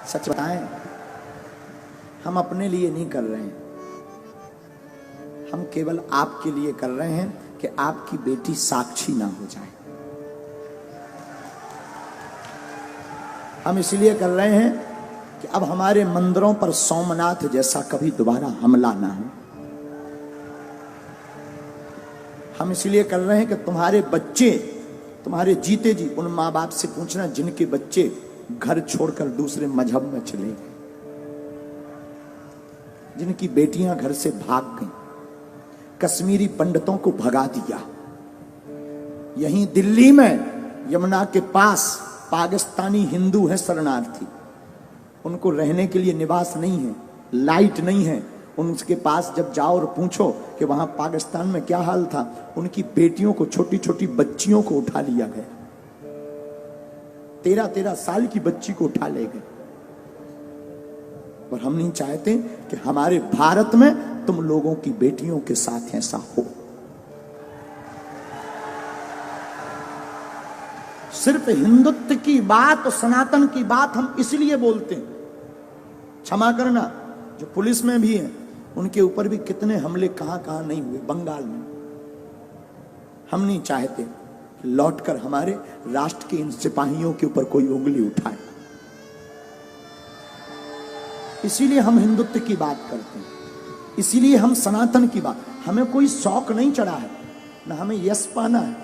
सच बताएं, हम अपने लिए नहीं कर रहे हैं, हम केवल आपके लिए कर रहे हैं कि आपकी बेटी साक्षी ना हो जाए। हम इसलिए कर रहे हैं कि अब हमारे मंदिरों पर सोमनाथ जैसा कभी दोबारा हमला ना हो। हम इसलिए कर रहे हैं कि तुम्हारे बच्चे, तुम्हारे जीते जी उन माँ बाप से पूछना जिनके बच्चे घर छोड़कर दूसरे मजहब में चले गए, जिनकी बेटियां घर से भाग गईं, कश्मीरी पंडितों को भगा दिया। यहीं दिल्ली में यमुना के पास पाकिस्तानी हिंदू हैं शरणार्थी, उनको रहने के लिए निवास नहीं है, लाइट नहीं है। उनके पास जब जाओ और पूछो कि वहां पाकिस्तान में क्या हाल था, उनकी बेटियों को, छोटी छोटी बच्चियों को उठा लिया गया, 13-13 साल की बच्ची को उठा ले गए। और हम नहीं चाहते कि हमारे भारत में तुम लोगों की बेटियों के साथ ऐसा हो। सिर्फ हिंदुत्व की बात और सनातन की बात हम इसलिए बोलते हैं। क्षमा करना, जो पुलिस में भी है उनके ऊपर भी कितने हमले कहां कहां नहीं हुए, बंगाल में। हम नहीं चाहते लौटकर हमारे राष्ट्र के इन सिपाहियों के ऊपर कोई उंगली उठाए, इसीलिए हम हिंदुत्व की बात करते हैं, इसीलिए हम सनातन की बात। हमें कोई शौक नहीं चढ़ा है, ना हमें यश पाना है,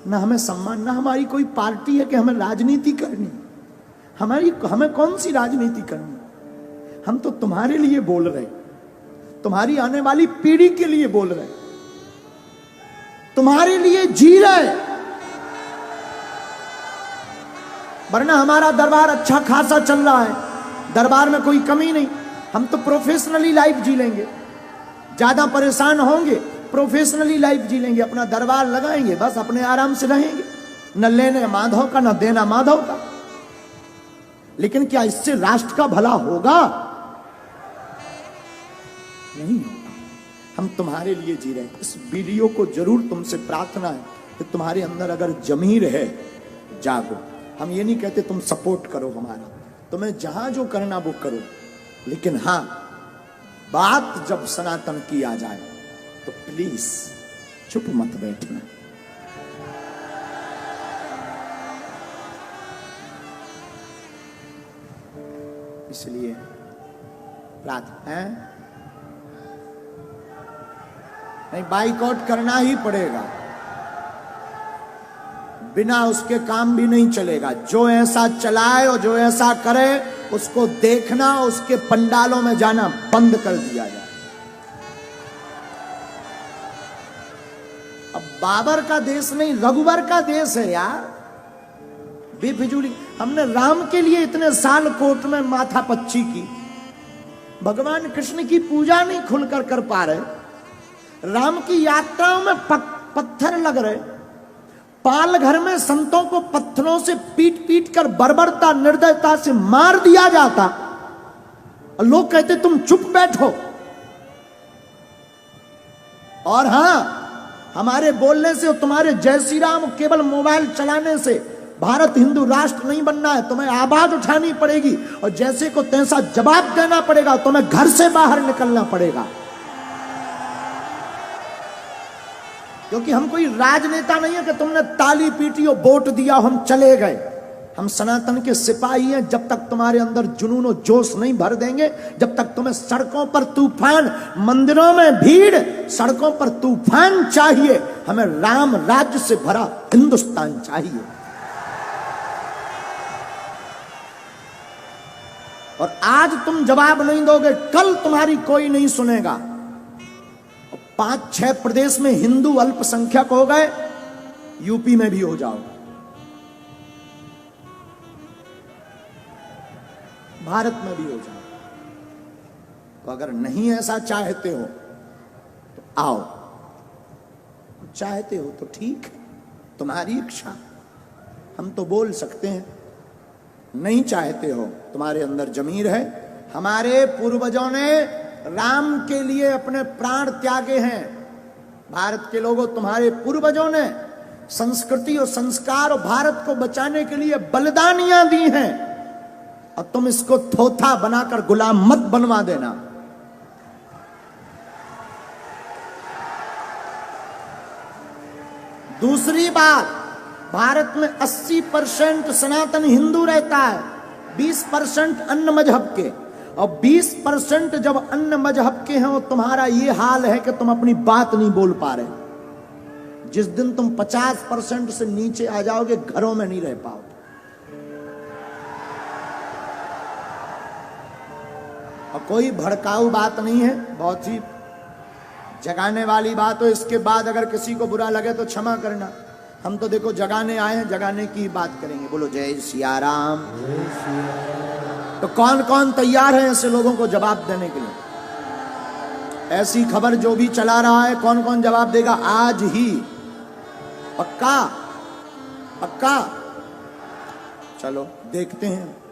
ना हमें सम्मान, ना हमारी कोई पार्टी है कि हमें राजनीति करनी। हमें कौन सी राजनीति करनी? हम तो तुम्हारे लिए बोल रहे, तुम्हारी आने वाली पीढ़ी के लिए बोल रहे, तुम्हारे लिए जी रहे। वरना हमारा दरबार अच्छा खासा चल रहा है, दरबार में कोई कमी नहीं। हम तो प्रोफेशनली लाइफ जी लेंगे, ज्यादा परेशान होंगे, प्रोफेशनली लाइफ जी लेंगे, अपना दरबार लगाएंगे, बस अपने आराम से रहेंगे, न लेने माधव का न देना माधव का। लेकिन क्या इससे राष्ट्र का भला होगा? नहीं होगा। हम तुम्हारे लिए जी रहे हैं। इस वीडियो को जरूर तुमसे प्रार्थना है कि तुम्हारे अंदर अगर जमीर है, जागो। हम ये नहीं कहते तुम सपोर्ट करो हमारा, तुम्हें जहां जो करना वो करो, लेकिन हां, बात जब सनातन की आ जाए तो प्लीज चुप मत बैठना। इसलिए प्रार्थना है, नहीं बाइकआउट करना ही पड़ेगा, बिना उसके काम भी नहीं चलेगा। जो ऐसा चलाए और जो ऐसा करे उसको देखना, उसके पंडालों में जाना बंद कर दिया जाए। अब बाबर का देश नहीं, रघुवर का देश है यार, बेफिजूली। हमने राम के लिए इतने साल कोर्ट में माथा पच्ची की, भगवान कृष्ण की पूजा नहीं खुलकर कर पा रहे, राम की यात्राओं में पत्थर लग रहे, पाल घर में संतों को पत्थरों से पीट पीट कर बर्बरता निर्दयता से मार दिया जाता, और लोग कहते तुम चुप बैठो। और हां, हमारे बोलने से और तुम्हारे जय श्री राम केवल मोबाइल चलाने से भारत हिंदू राष्ट्र नहीं बनना है। तुम्हें आवाज उठानी पड़ेगी और जैसे को तैसा जवाब देना पड़ेगा, तुम्हें घर से बाहर निकलना पड़ेगा। क्योंकि हम कोई राजनेता नहीं है कि तुमने ताली पीटी और वोट दिया हम चले गए। हम सनातन के सिपाही हैं। जब तक तुम्हारे अंदर जुनून और जोश नहीं भर देंगे, जब तक तुम्हें सड़कों पर तूफान, मंदिरों में भीड़, सड़कों पर तूफान चाहिए, हमें राम राज्य से भरा हिंदुस्तान चाहिए। और आज तुम जवाब नहीं दोगे, कल तुम्हारी कोई नहीं सुनेगा। 5-6 प्रदेश में हिंदू अल्पसंख्यक हो गए, यूपी में भी हो जाओ, भारत में भी हो जाओ। तो अगर नहीं ऐसा चाहते हो तो आओ, चाहते हो तो ठीक है, तुम्हारी इच्छा, हम तो बोल सकते हैं। नहीं चाहते हो, तुम्हारे अंदर जमीर है। हमारे पूर्वजों ने राम के लिए अपने प्राण त्यागे हैं। भारत के लोगों, तुम्हारे पूर्वजों ने संस्कृति और संस्कार और भारत को बचाने के लिए बलिदानियां दी हैं। और तुम इसको थोथा बनाकर गुलाम मत बनवा देना। दूसरी बात, भारत में 80% सनातन हिंदू रहता है, 20% अन्य मजहब के, और 20% जब अन्य मजहब के हैं और तुम्हारा ये हाल है कि तुम अपनी बात नहीं बोल पा रहे। जिस दिन तुम 50% से नीचे आ जाओगे, घरों में नहीं रह पाओगे। और कोई भड़काऊ बात नहीं है, बहुत ही जगाने वाली बात हो। इसके बाद अगर किसी को बुरा लगे तो क्षमा करना। हम तो देखो जगाने आए हैं, जगाने की बात करेंगे। बोलो जय सिया राम। तो कौन कौन तैयार है ऐसे लोगों को जवाब देने के लिए? ऐसी खबर जो भी चला रहा है, कौन कौन जवाब देगा आज ही? पक्का? पक्का? चलो देखते हैं।